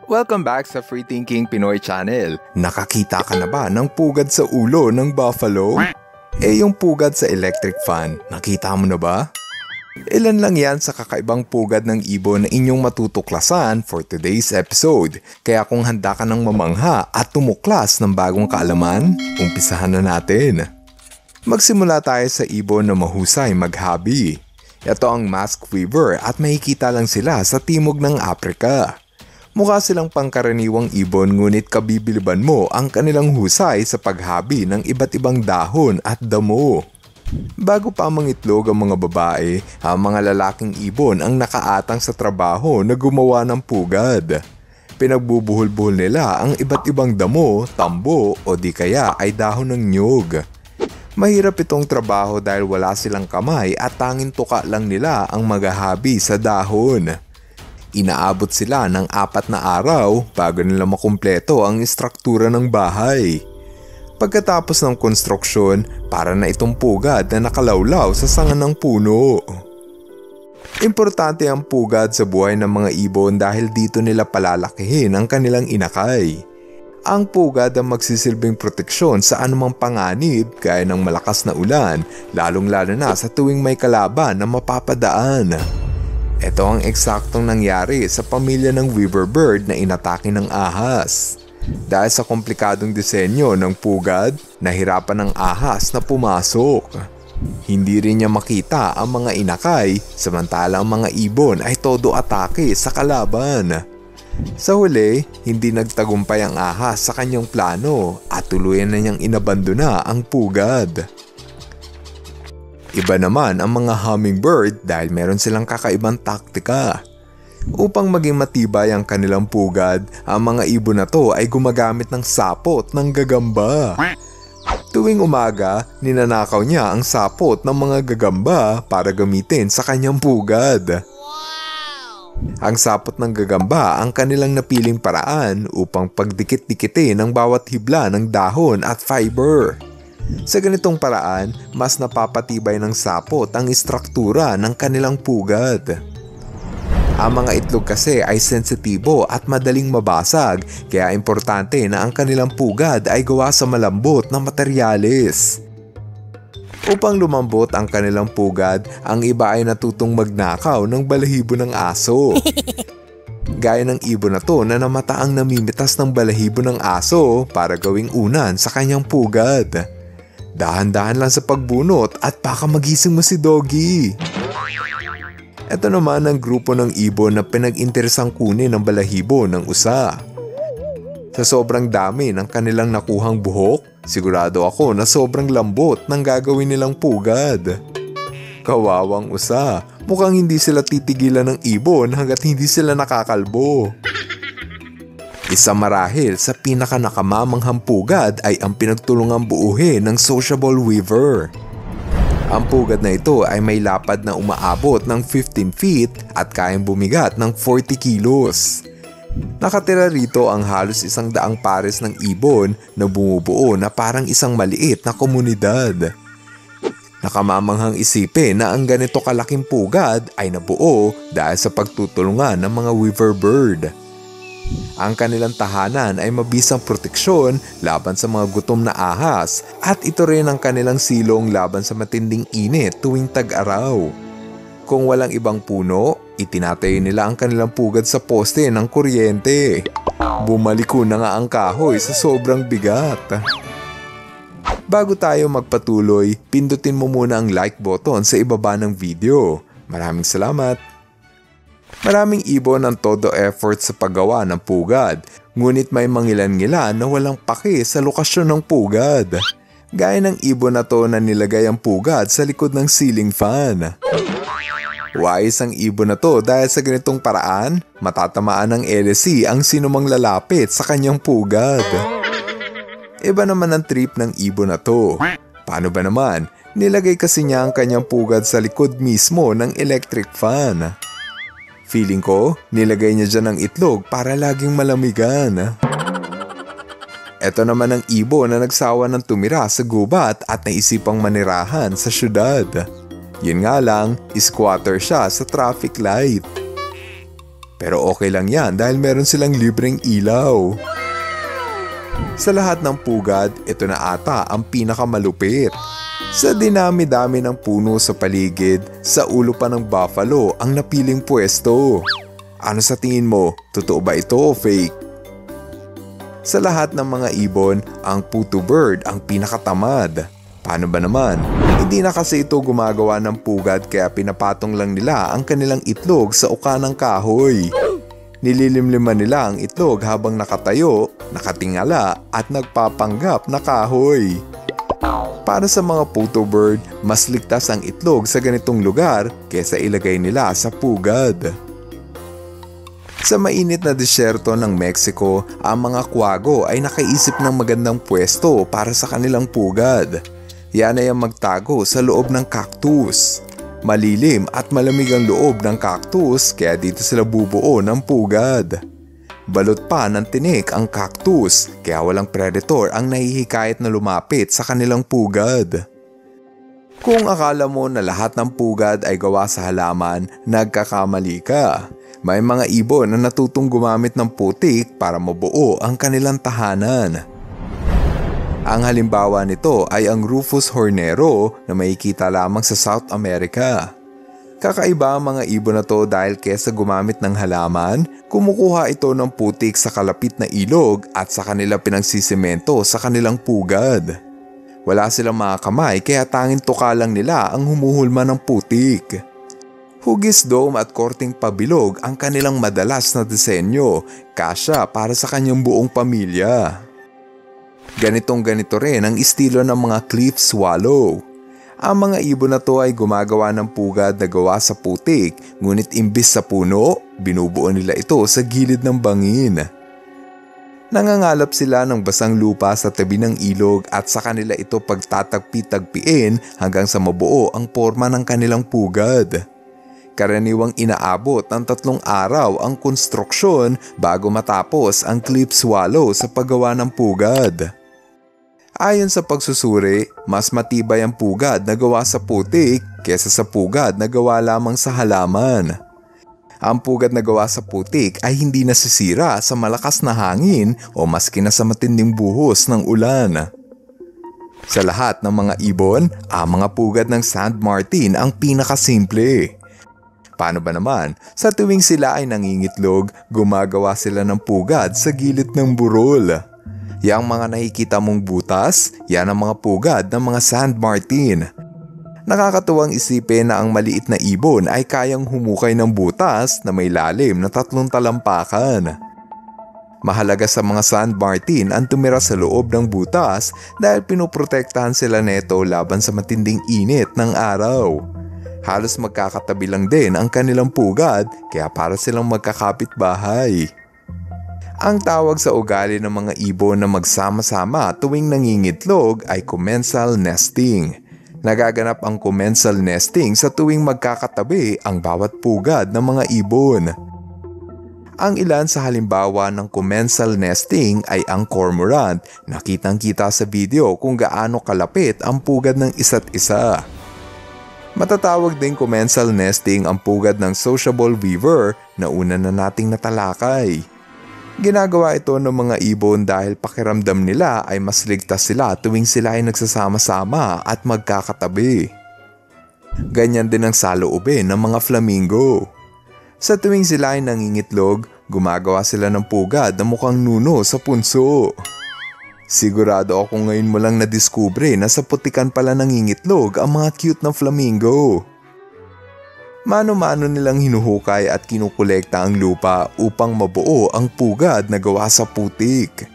Welcome back sa Free Thinking Pinoy Channel. Nakakita ka na ba ng pugad sa ulo ng buffalo? Yung pugad sa electric fan, nakita mo na ba? Ilan lang yan sa kakaibang pugad ng ibon na inyong matutuklasan for today's episode. Kaya kung handa ka ng mamangha at tumuklas ng bagong kaalaman, umpisahan na natin. Magsimula tayo sa ibon na mahusay maghabi. Ito ang mask weaver at makikita lang sila sa timog ng Africa. Mukha silang pangkaraniwang ibon ngunit kabibiliban mo ang kanilang husay sa paghabi ng iba't ibang dahon at damo. Bago pa mangitlog ang mga babae, ang mga lalaking ibon ang nakaatang sa trabaho na gumawa ng pugad. Pinagbubuhol-buhol nila ang iba't ibang damo, tambo o di kaya ay dahon ng nyog. Mahirap itong trabaho dahil wala silang kamay at tanging tuka lang nila ang maghahabi sa dahon. Inaabot sila ng 4 na araw bago nila makumpleto ang istruktura ng bahay. Pagkatapos ng konstruksyon, para na itong pugad na nakalawlaw sa sanga ng puno. Importante ang pugad sa buhay ng mga ibon dahil dito nila palalakihin ang kanilang inakay. Ang pugad ang magsisilbing proteksyon sa anumang panganib gaya ng malakas na ulan, lalong-lalo na sa tuwing may kalaban na mapapadaan. Ito ang eksaktong nangyari sa pamilya ng weaver bird na inatake ng ahas. Dahil sa komplikadong disenyo ng pugad, nahirapan ng ahas na pumasok. Hindi rin niya makita ang mga inakay, samantalang mga ibon ay todo atake sa kalaban. Sa huli, hindi nagtagumpay ang ahas sa kanyang plano at tuluyan na niyang inabandona ang pugad. Iba naman ang mga hummingbird dahil meron silang kakaibang taktika. Upang maging matibay ang kanilang pugad, ang mga ibon na to ay gumagamit ng sapot ng gagamba. Tuwing umaga, ninanakaw niya ang sapot ng mga gagamba para gamitin sa kanyang pugad. Ang sapot ng gagamba ang kanilang napiling paraan upang pagdikit-dikitin ang bawat hibla ng dahon at fiber. Sa ganitong paraan, mas napapatibay ng sapot ang istruktura ng kanilang pugad. Ang mga itlog kasi ay sensitibo at madaling mabasag, kaya importante na ang kanilang pugad ay gawa sa malambot na materyales. Upang lumambot ang kanilang pugad, ang iba ay natutong magnakaw ng balahibo ng aso. Gaya ng ibon na to na namataang namimitas ng balahibo ng aso para gawing unan sa kanyang pugad. Dahan-dahan lang sa pagbunot at baka magising mo si Doggy. Ito naman ang grupo ng ibon na pinag-interesang kunin ng balahibo ng usa. Sa sobrang dami ng kanilang nakuhang buhok, sigurado ako na sobrang lambot ng gagawin nilang pugad. Kawawang usa, mukhang hindi sila titigilan ng ibon hanggat hindi sila nakakalbo. Isa marahil sa pinaka-nakamamanghang pugad ay ang pinagtulungang buuhin ng sociable weaver. Ang pugad na ito ay may lapad na umaabot ng 15 feet at kayang bumigat ng 40 kilos. Nakatira rito ang halos 100 pares ng ibon na bumubuo na parang isang maliit na komunidad. Nakamamanghang isipin na ang ganito kalaking pugad ay nabuo dahil sa pagtutulungan ng mga weaver bird. Ang kanilang tahanan ay mabisang proteksyon laban sa mga gutom na ahas at ito rin ang kanilang silong laban sa matinding init tuwing tag-araw. Kung walang ibang puno, itinatayo nila ang kanilang pugad sa poste ng kuryente. Bumaliko na nga ang kahoy sa sobrang bigat. Bago tayo magpatuloy, pindutin mo muna ang like button sa ibaba ng video. Maraming salamat! Maraming ibon ang todo effort sa paggawa ng pugad, ngunit may mangilan-ngilan na walang paki sa lokasyon ng pugad. Gaya ng ibon na to na nilagay ang pugad sa likod ng ceiling fan. Wais ang ibon na to dahil sa ganitong paraan, matatamaan ng LSE ang sinumang lalapit sa kanyang pugad. Iba naman ang trip ng ibon na to. Paano ba naman? Nilagay kasi niya ang kanyang pugad sa likod mismo ng electric fan. Feeling ko, nilagay niya dyan ang itlog para laging malamigan. Ito naman ang ibon na nagsawa ng tumira sa gubat at naisipang manirahan sa syudad. Yun nga lang, squatter siya sa traffic light. Pero okay lang yan dahil meron silang libreng ilaw. Sa lahat ng pugad, ito na ata ang pinakamalupit. Sa dinami-dami ng puno sa paligid, sa ulo pa ng buffalo ang napiling pwesto. Ano sa tingin mo? Totoo ba ito o fake? Sa lahat ng mga ibon, ang puto bird ang pinakatamad. Paano ba naman? Hindi na kasi ito gumagawa ng pugad kaya pinapatong lang nila ang kanilang itlog sa uka ng kahoy. Nililimliman nila ang itlog habang nakatayo, nakatingala at nagpapanggap na kahoy. Para sa mga puto bird, mas ligtas ang itlog sa ganitong lugar kaysa ilagay nila sa pugad. Sa mainit na disyerto ng Mexico, ang mga kwago ay nakaisip ng magandang pwesto para sa kanilang pugad. Yan ay ang magtago sa loob ng cactus. Malilim at malamig ang loob ng cactus kaya dito sila bubuo ng pugad. Balot pa ng tinik ang cactus kaya walang predator ang nahihikayat na lumapit sa kanilang pugad. Kung akala mo na lahat ng pugad ay gawa sa halaman, nagkakamali ka. May mga ibon na natutong gumamit ng putik para mabuo ang kanilang tahanan. Ang halimbawa nito ay ang Rufous hornero na makikita lamang sa South America. Kakaiba ang mga ibon na to dahil kesa gumamit ng halaman, kumukuha ito ng putik sa kalapit na ilog at sa kanila pinagsisemento sa kanilang pugad. Wala silang mga kamay kaya tanging tuka lang nila ang humuhulma ng putik. Hugis dome at korting pabilog ang kanilang madalas na disenyo, kasya para sa kanyang buong pamilya. Ganito rin ang estilo ng mga cliff swallow. Ang mga ibon na to ay gumagawa ng pugad na gawa sa putik, ngunit imbis sa puno, binubuo nila ito sa gilid ng bangin. Nangangalap sila ng basang lupa sa tabi ng ilog at sa kanila ito pagtatagpi-tagpiin hanggang sa mabuo ang porma ng kanilang pugad. Karaniwang inaabot ng 3 araw ang konstruksyon bago matapos ang cliff swallow sa paggawa ng pugad. Ayon sa pagsusuri, mas matibay ang pugad na gawa sa putik kesa sa pugad na gawa lamang sa halaman. Ang pugad na gawa sa putik ay hindi nasisira sa malakas na hangin o maski na sa matinding buhos ng ulan. Sa lahat ng mga ibon, ang mga pugad ng Sand Martin ang pinakasimple. Paano ba naman? Sa tuwing sila ay nangingitlog, gumagawa sila ng pugad sa gilid ng burol. Yang mga nakikita mong butas, yan ang mga pugad ng mga Sand Martin. Nakakatuwang isipin na ang maliit na ibon ay kayang humukay ng butas na may lalim na 3 talampakan. Mahalaga sa mga Sand Martin ang tumira sa loob ng butas dahil pinoprotektahan sila neto laban sa matinding init ng araw. Halos magkakatabi lang din ang kanilang pugad kaya para silang magkakapit-bahay. Ang tawag sa ugali ng mga ibon na magsama-sama tuwing nangingitlog ay commensal nesting. Nagaganap ang commensal nesting sa tuwing magkakatabi ang bawat pugad ng mga ibon. Ang ilan sa halimbawa ng commensal nesting ay ang cormorant na kitang-kita sa video kung gaano kalapit ang pugad ng isa't isa. Matatawag din commensal nesting ang pugad ng sociable weaver na una na nating natalakay. Ginagawa ito ng mga ibon dahil pakiramdam nila ay mas ligtas sila tuwing sila ay nagsasama-sama at magkakatabi. Ganyan din ang saloobin ng mga flamingo. Sa tuwing sila ay nangingitlog, gumagawa sila ng pugad na mukhang nuno sa punso. Sigurado ako ngayon mo lang nadiskubre na sa putikan pala nangingitlog ang mga cute na flamingo. Mano-mano nilang hinuhukay at kinukolekta ang lupa upang mabuo ang pugad na gawa sa putik.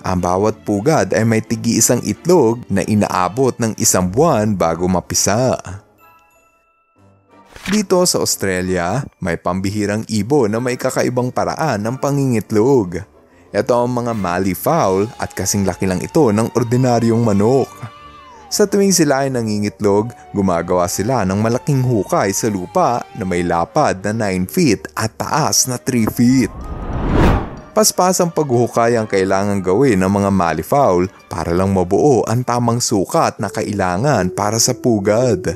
Ang bawat pugad ay may tigi-isang itlog na inaabot ng 1 buwan bago mapisa. Dito sa Australia, may pambihirang ibon na may kakaibang paraan ng pangingitlog. Ito ang mga Mallee fowl at kasing laki lang ito ng ordinaryong manok. Sa tuwing sila ay nangingitlog, gumagawa sila ng malaking hukay sa lupa na may lapad na 9 feet at taas na 3 feet. Paspasang paghuhukay ang kailangan gawin ng mga Mallee fowl para lang mabuo ang tamang sukat na kailangan para sa pugad.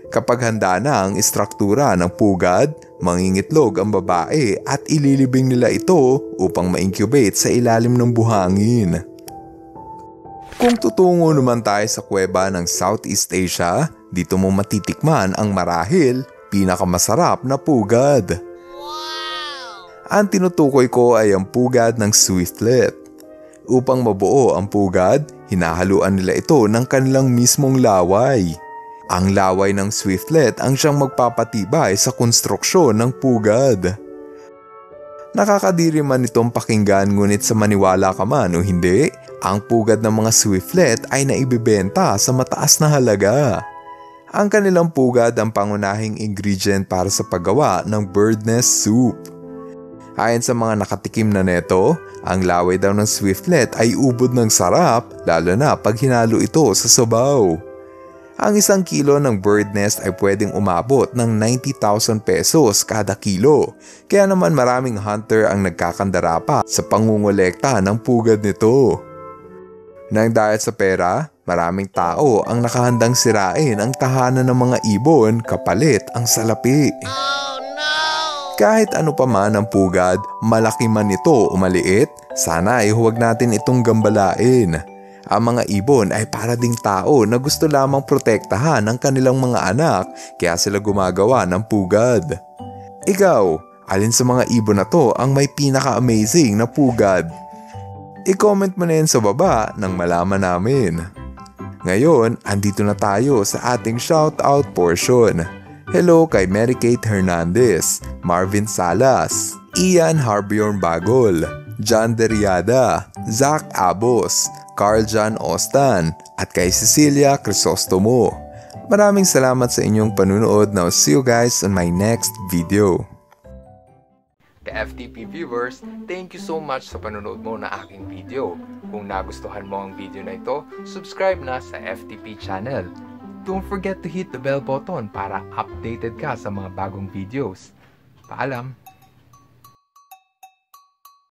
Kapag handa na ang istruktura ng pugad, mangingitlog ang babae at ililibing nila ito upang ma-incubate sa ilalim ng buhangin. Kung tutungo naman tayo sa kuweba ng Southeast Asia, dito mo matitikman ang marahil pinakamasarap na pugad. Wow! Ang tinutukoy ko ay ang pugad ng swiftlet. Upang mabuo ang pugad, hinahaluan nila ito ng kanilang mismong laway. Ang laway ng swiftlet ang siyang magpapatibay sa konstruksyon ng pugad. Nakakadiri man itong pakinggan, ngunit sa maniwala ka man o hindi, ang pugad ng mga swiftlet ay naibibenta sa mataas na halaga. Ang kanilang pugad ang pangunahing ingredient para sa paggawa ng bird nest soup. Ayon sa mga nakatikim na neto, ang laway daw ng swiftlet ay ubod ng sarap, lalo na pag hinalo ito sa sabaw. Ang 1 kilo ng bird nest ay pwedeng umabot ng 90,000 pesos kada kilo, kaya naman maraming hunter ang nagkakandara pa sa pangungolekta ng pugad nito. Nang dahil sa pera, maraming tao ang nakahandang sirain ang tahanan ng mga ibon kapalit ang salapi. Oh no! Kahit ano pa man ang pugad, malaki man ito o maliit, sana ay huwag natin itong gambalain. Ang mga ibon ay para ding tao na gusto lamang protektahan ang kanilang mga anak, kaya sila gumagawa ng pugad. Ikaw, alin sa mga ibon na to ang may pinaka-amazing na pugad? I-comment mo na yan sa baba nang malaman namin. Ngayon, andito na tayo sa ating shoutout portion. Hello kay Mary Kate Hernandez, Marvin Salas, Ian Harbion Bagol, John Deriada, Zach Abos, Carl John Ostan, at kay Cecilia Crisostomo. Maraming salamat sa inyong panunood. Now see you guys on my next video. Ka-FTP viewers, thank you so much sa panunood mo na aking video. Kung nagustuhan mo ang video na ito, subscribe na sa FTP channel. Don't forget to hit the bell button para updated ka sa mga bagong videos. Paalam!